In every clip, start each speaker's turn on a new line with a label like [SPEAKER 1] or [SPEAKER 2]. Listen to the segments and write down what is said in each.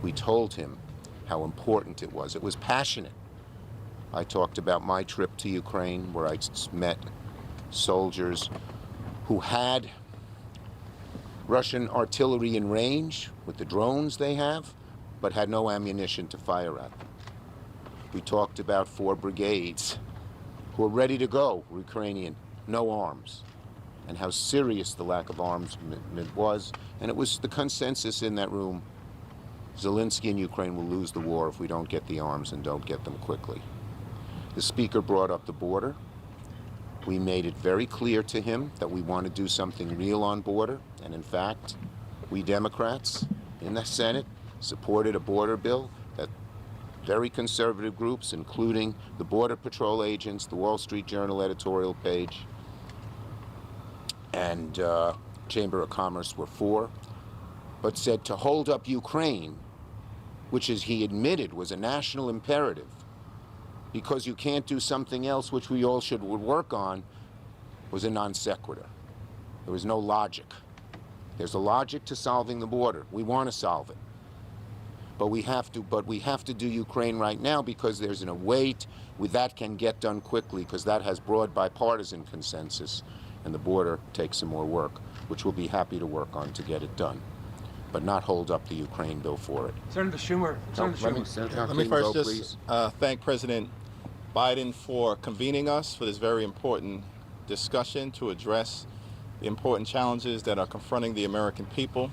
[SPEAKER 1] We told him how important it was. It was passionate. I talked about my trip to Ukraine, where I met soldiers who had Russian artillery in range with the drones they have, but had no ammunition to fire at them. We talked about 4 brigades who were ready to go, Ukrainian, no arms, and how serious the lack of arms was. And it was the consensus in that room: Zelensky and Ukraine will lose the war if we don't get the arms and don't get them quickly. The speaker brought up the border. We made it very clear to him that we want to do something real on border. And in fact, we Democrats in the Senate supported a border bill that very conservative groups, including the Border Patrol agents, the Wall Street Journal editorial page, and Chamber of Commerce were for, but said to hold up Ukraine, which, as he admitted, was a national imperative, because you can't do something else which we all would work on, was a non sequitur. There was no logic. There's a logic to solving the border. We want to solve it. But we have to do Ukraine right now, because there's a weight that can get done quickly, because that has broad bipartisan consensus, and the border takes some more work, which we'll be happy to work on to get it done, but not hold up the Ukraine bill for it.
[SPEAKER 2] Senator Schumer.
[SPEAKER 3] Let me first just thank President Biden for convening us for this very important discussion to address the important challenges that are confronting the American people.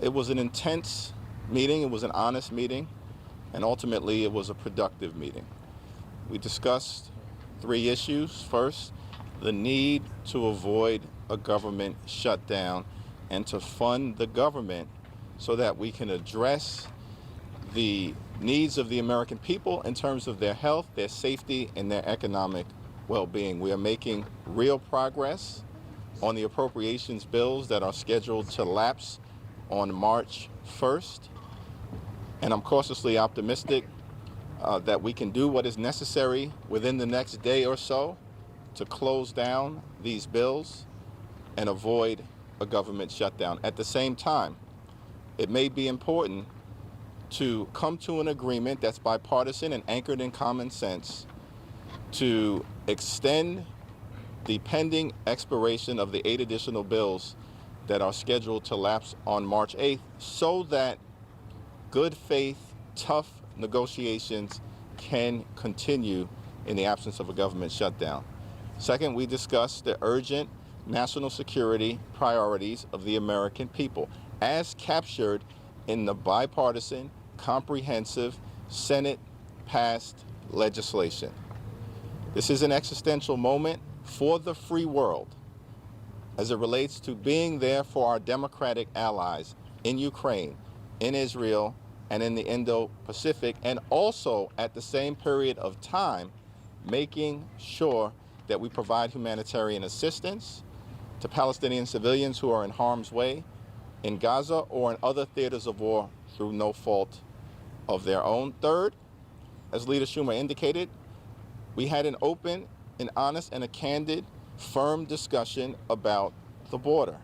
[SPEAKER 3] It was an intense meeting, it was an honest meeting, and ultimately it was a productive meeting. We discussed 3 issues. First, the need to avoid a government shutdown and to fund the government so that we can address the needs of the American people in terms of their health, their safety, and their economic well-being. We are making real progress on the appropriations bills that are scheduled to lapse on March 1st. And I'm cautiously optimistic that we can do what is necessary within the next day or so to close down these bills and avoid a government shutdown. At the same time, it may be important to come to an agreement that's bipartisan and anchored in common sense to extend the pending expiration of the 8 additional bills that are scheduled to lapse on March 8th, so that good faith, tough negotiations can continue in the absence of a government shutdown. Second, we discussed the urgent national security priorities of the American people, as captured in the bipartisan, comprehensive, Senate-passed legislation. This is an existential moment for the free world as it relates to being there for our democratic allies in Ukraine, in Israel, and in the Indo-Pacific, and also at the same period of time making sure that we provide humanitarian assistance to Palestinian civilians who are in harm's way in Gaza or in other theaters of war through no fault of their own. Third, as Leader Schumer indicated, we had an open, an honest, and a candid, firm discussion about the border.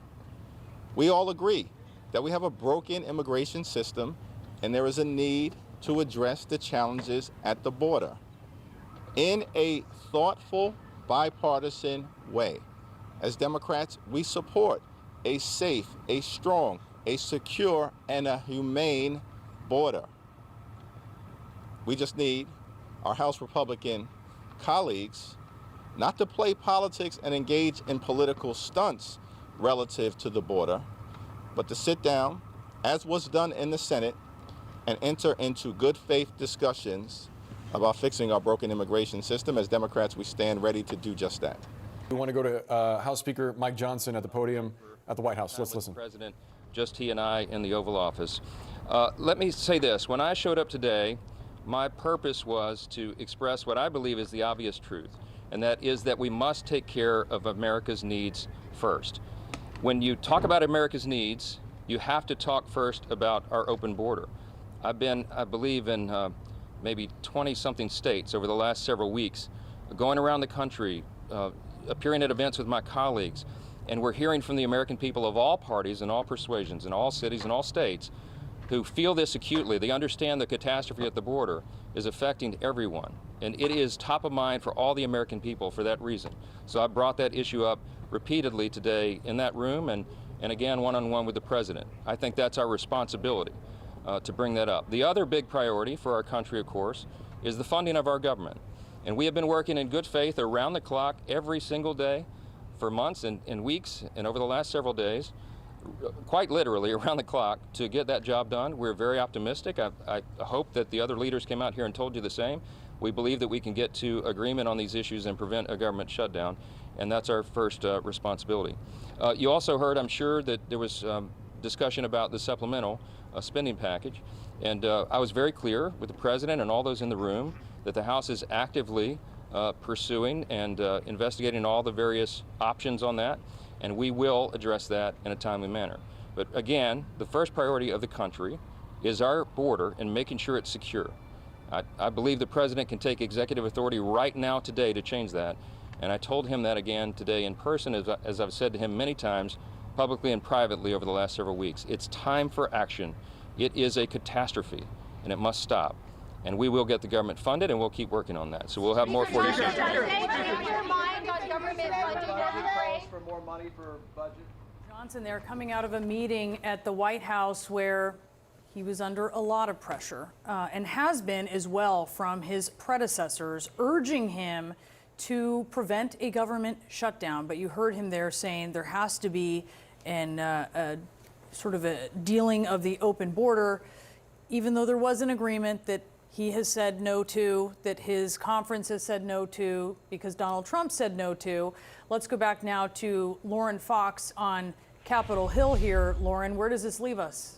[SPEAKER 3] We all agree that we have a broken immigration system and there is a need to address the challenges at the border in a thoughtful, bipartisan way. As Democrats, we support a safe, a strong, a secure, and a humane border. We just need our House Republican colleagues not to play politics and engage in political stunts relative to the border, but to sit down, as was done in the Senate, and enter into good faith discussions about fixing our broken immigration system. As Democrats, we stand ready to do just that.
[SPEAKER 4] We want to go to House Speaker Mike Johnson at the podium at the White House. Let's listen.
[SPEAKER 5] President, just he and I in the Oval Office. Let me say this. When I showed up today, my purpose was to express what I believe is the obvious truth, and that is that we must take care of America's needs first. When you talk about America's needs, you have to talk first about our open border. I've been, I believe, in maybe 20-something states over the last several weeks, going around the country, appearing at events with my colleagues, and we're hearing from the American people of all parties and all persuasions in all cities and all states who feel this acutely. They understand the catastrophe at the border is affecting everyone. And it is top of mind for all the American people for that reason. So I brought that issue up repeatedly today in that room and again one-on-one with the President. I think that's our responsibility to bring that up. The other big priority for our country, of course, is the funding of our government. And we have been working in good faith around the clock every single day for months and weeks and over the last several days, quite literally around the clock, to get that job done. We're very optimistic. I hope that the other leaders came out here and told you the same. We believe that we can get to agreement on these issues and prevent a government shutdown, and that's our first responsibility. You also heard, I'm sure, that there was discussion about the supplemental spending package, and I was very clear with the President and all those in the room that the House is actively pursuing and investigating all the various options on that, and we will address that in a timely manner. But again, the first priority of the country is our border and making sure it's secure. I believe the President can take executive authority right now today to change that, and I told him that again today in person, as I've said to him many times, publicly and privately over the last several weeks. It's time for action. It is a catastrophe, and it must stop. And we will get the government funded, and we'll keep working on that. So we'll have more for you soon.
[SPEAKER 2] For more money for budget?
[SPEAKER 6] Johnson, they're coming out of a meeting at the White House where he was under a lot of pressure and has been as well from his predecessors, urging him to prevent a government shutdown. But you heard him there saying there has to be a sort of a dealing of the open border, even though there was an agreement that he has said no to, that his conference has said no to, because Donald Trump said no to. Let's go back now to Lauren Fox on Capitol Hill here. Lauren, where does this leave us?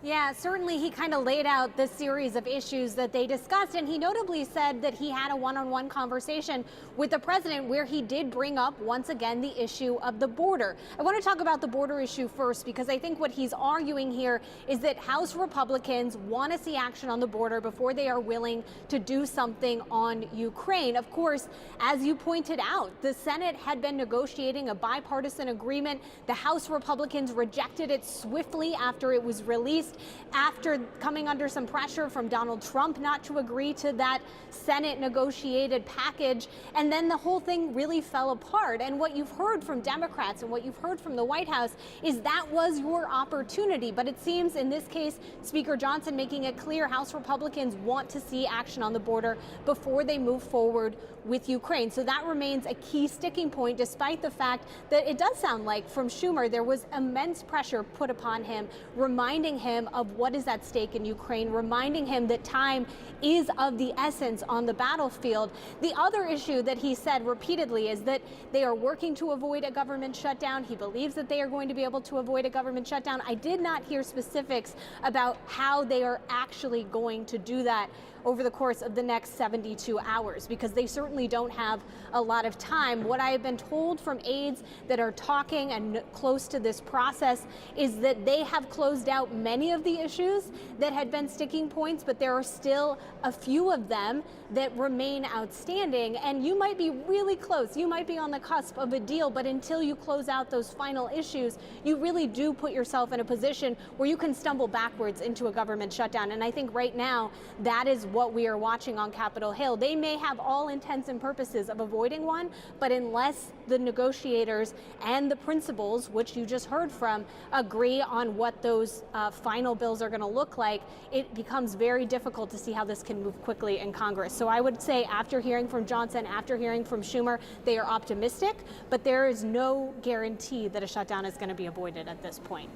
[SPEAKER 7] Yeah, certainly he kind of laid out the series of issues that they discussed, and he notably said that he had a one-on-one conversation with the president where he did bring up once again the issue of the border. I want to talk about the border issue first, because I think what he's arguing here is that House Republicans want to see action on the border before they are willing to do something on Ukraine. Of course, as you pointed out, the Senate had been negotiating a bipartisan agreement. The House Republicans rejected it swiftly after it was released, after coming under some pressure from Donald Trump not to agree to that Senate negotiated package. And then the whole thing really fell apart. And what you've heard from Democrats and what you've heard from the White House is that was your opportunity. But it seems in this case, Speaker Johnson making it clear House Republicans want to see action on the border before they move forward with Ukraine. So that remains a key sticking point, despite the fact that it does sound like from Schumer there was immense pressure put upon him, reminding him of what is at stake in Ukraine, reminding him that time is of the essence on the battlefield. The other issue that he said repeatedly is that they are working to avoid a government shutdown. He believes that they are going to be able to avoid a government shutdown. I did not hear specifics about how they are actually going to do that over the course of the next 72 hours, because they certainly don't have a lot of time. What I have been told from aides that are talking and close to this process is that they have closed out many of the issues that had been sticking points, but there are still a few of them that remain outstanding. And you might be really close, you might be on the cusp of a deal, but until you close out those final issues, you really do put yourself in a position where you can stumble backwards into a government shutdown. And I think right now that is what we are watching on Capitol Hill. They may have all intents and purposes of avoiding one, but unless the negotiators and the principals, which you just heard from, agree on what those final bills are going to look like, it becomes very difficult to see how this can move quickly in Congress. So I would say after hearing from Johnson, after hearing from Schumer, they are optimistic, but there is no guarantee that a shutdown is going to be avoided at this point.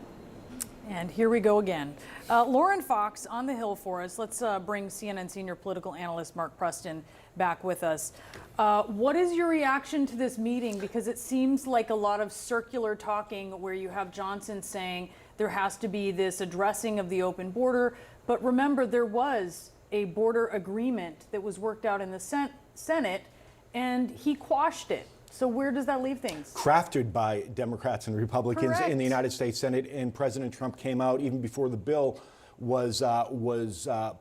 [SPEAKER 6] And here we go again. Lauren Fox on the Hill for us. Let's bring CNN senior political analyst Mark Preston back with us. What is your reaction to this meeting? Because it seems like a lot of circular talking where you have Johnson saying there has to be this addressing of the open border. But remember, there was a border agreement that was worked out in the Senate, and he quashed it. So where does that leave things?
[SPEAKER 8] Crafted by Democrats and Republicans in the United States Senate, and President Trump came out even before the bill was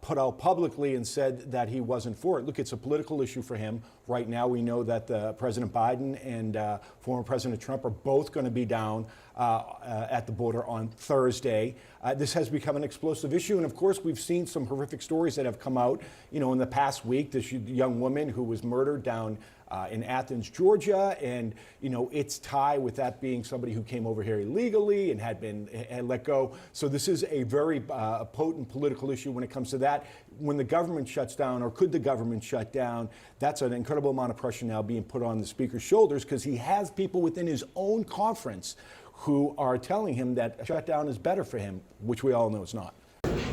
[SPEAKER 8] put out publicly and said that he wasn't for it. Look, it's a political issue for him. Right now, we know that President Biden and former President Trump are both going to be down at the border on Thursday. This has become an explosive issue, and of course, we've seen some horrific stories that have come out, in the past week. This young woman who was murdered down in Athens, Georgia, and its tie with that being somebody who came over here illegally and had let go. So this is a very potent political issue when it comes to that. When the government shuts down, or could the government shut down, that's an incredible amount of pressure now being put on the speaker's shoulders, because he has people within his own conference who are telling him that a shutdown is better for him, which we all know it's not.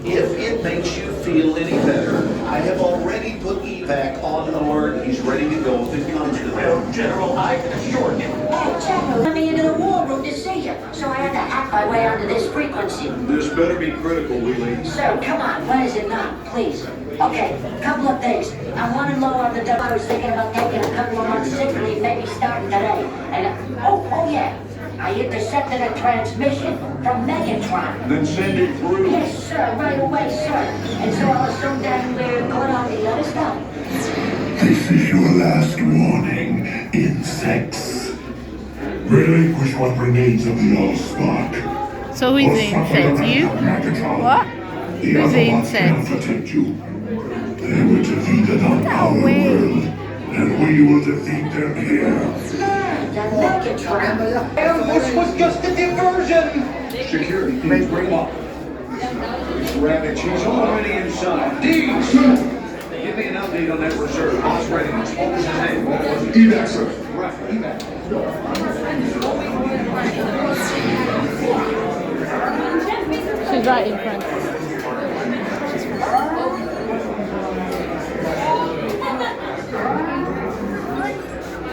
[SPEAKER 9] If it makes you feel any better, I have already put evac on alert. He's ready to go if it comes to that. General, I can assure you.
[SPEAKER 10] Hey, General, let me into the war room to see you, so I had to hack my way onto this frequency.
[SPEAKER 9] This better be critical, Willie.
[SPEAKER 10] Sir, come on, what is it now, please? Okay, couple of things. I'm running low on the dough. I was thinking about taking a couple of months sick leave, maybe starting today. And, oh yeah. I intercepted a transmission from Megatron.
[SPEAKER 9] Then send it through.
[SPEAKER 10] Yes, sir, right away, sir. And so I was so dang weird, good on me, let us know.
[SPEAKER 11] This is your last warning, insects. Relinquish what remains of the Allspark.
[SPEAKER 12] So who's the insect? You? What? Who's the insect?
[SPEAKER 11] Protect you. They were defeated on our world, and we will defeat them here.
[SPEAKER 9] This was just a diversion. Security, please bring him up. Rabbit, she's already inside. Deeds! Give me an update on that reserve. Boss readiness. What was his name? What was it?
[SPEAKER 11] Evac, sir.
[SPEAKER 9] Right, evac.
[SPEAKER 12] She's right in front.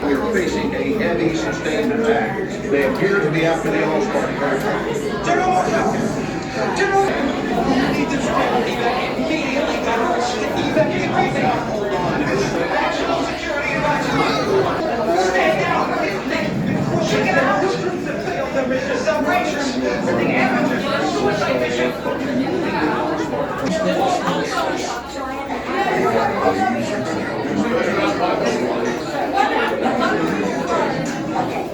[SPEAKER 9] We're facing a heavy sustained attack. They appear to be after the Allspark. General! General!